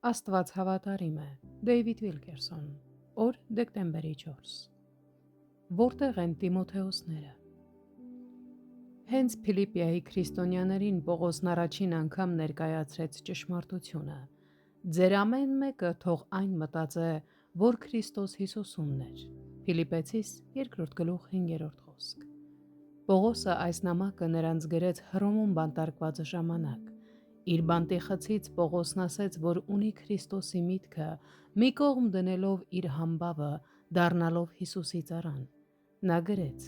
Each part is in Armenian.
Աստված հավատարիմ է։ Դեյվիդ Վիլկերսոն։ Օր դեկտեմբերի 4։ Որտեղ են Տիմոթեոսները։ Հենց Փիլիպիայի քրիստոնյաներին Պողոսն առաջին անգամ ներկայացրեց ճշմարտությունը։ Ձեր ամեն մեկը թող այն մտածե, որ Քրիստոս Հիսուսումն էր։ Փիլիպեցիս 2:5 խոսք։ Պողոսը այս նամակը նրանց գրեց Հռոմում բանտարկված ժամանակ։ Իր բանտի խցից Պողոսն ասեց, որ ունի Քրիստոսի միտքը, մի կողմ դնելով իր համբավը, դառնալով Հիսուսի ծառան։ Նա գրեց.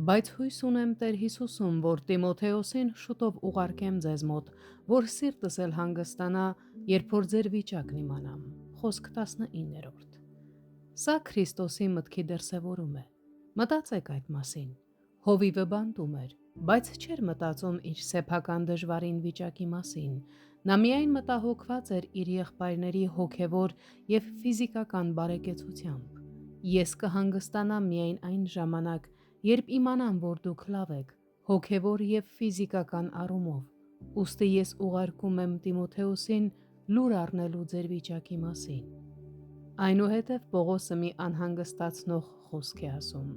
«Բայց հույս ունեմ Տեր Հիսուսում, որ Տիմոթեոսին շուտով ուղարկեմ ձեզ մոտ, որ սիրտս էլ հանգստանա, երբ որ ձեր վիճակն իմանամ»։ Խոսք 19-րդ։ Սա Քրիստոսի մտքի դրսևորում է։ Մտածեք այդ մասին։ Հովիվը բանտում էր, բայց չէր մտածում իր սեփական դժվարին վիճակի մասին։ Նա միայն մտահոգված էր իր եղբայրների հոգևոր և ֆիզիկական բարեկեցությամբ։ Ես կհանգստանամ միայն այն ժամանակ, երբ իմանամ, որ դուք լավ եք, հոգևոր և ֆիզիկական առումով, ուստի ես ուղարկում եմ Տիմոթեոսին լուր առնելու ձեր վիճակի մասին։ Այնուհետև Պողոսը մի անհանգստացնող խոսք է ասում.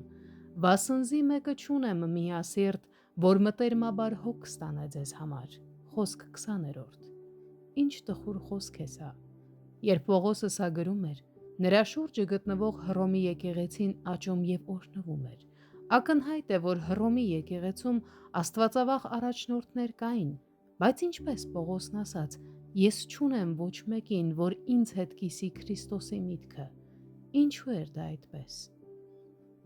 «Վասնզի մեկը չունեմ միասիրտ, որ մտերմաբար հոգ ստանե ձեզ համար»։ Խոսք 20-րդ։ Ինչ տխուր խոսք է սա։ Երբ Պողոսը սա գրում էր, նրա շուրջը գտնվող Հռոմի եկեղեցին աճում և օրհնվում էր։ Ակնհայտ է, որ Հռոմի եկեղեցում աստվածավախ առաջնորդներ կային, բայց ինչպես Պողոսն ասաց, ես չունեմ ոչ մեկին, որ ինձ հետ կիսի Քրիստոսի միտքը։ Ինչու էր դա այդպես։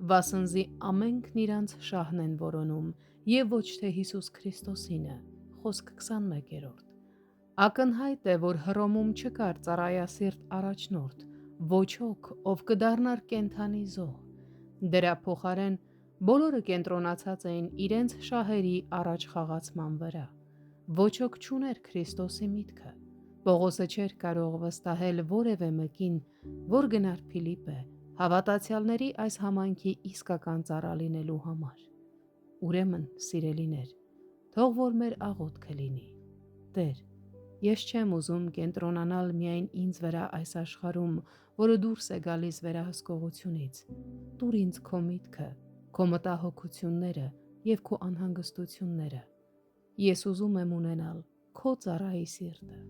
Վասնզի ամենքն իրանց շահն են որոնում և ոչ թե Հիսուս Քրիստոսինը։ Խոսք 21-րդ։ Ակնհայտ է, որ Հռոմում չկար ծառայասիրտ առաջնորդ, ոչ ոք, ով կդառնար կենդանի զոհ։ Դրա փոխարեն բոլորը կենտրոնացած էին իրենց շահերի առաջ խաղացման վրա։ Ոչ ոք չուներ Քրիստոսի միտքը։ Պողոսը չէր կարող վստահել որևէ մեկին, որ գնար Փիլիպպե, հավատացյալների այս համայնքի իսկական ծառա լինելու համար։ Ուրեմն, սիրելիներ, թող որ մեր աղոթքը լինի. Տեր, ես չեմ ուզում կենտրոնանալ միայն ինձ վրա այս աշխարհում, որը դուրս է գալիս վերահսկողությունից։ Տուր ինձ քո միտքը, քո մտահոգությունները և քո անհանգստությունները։ Ես ուզում եմ ունենալ քո ծառայի սիրտը։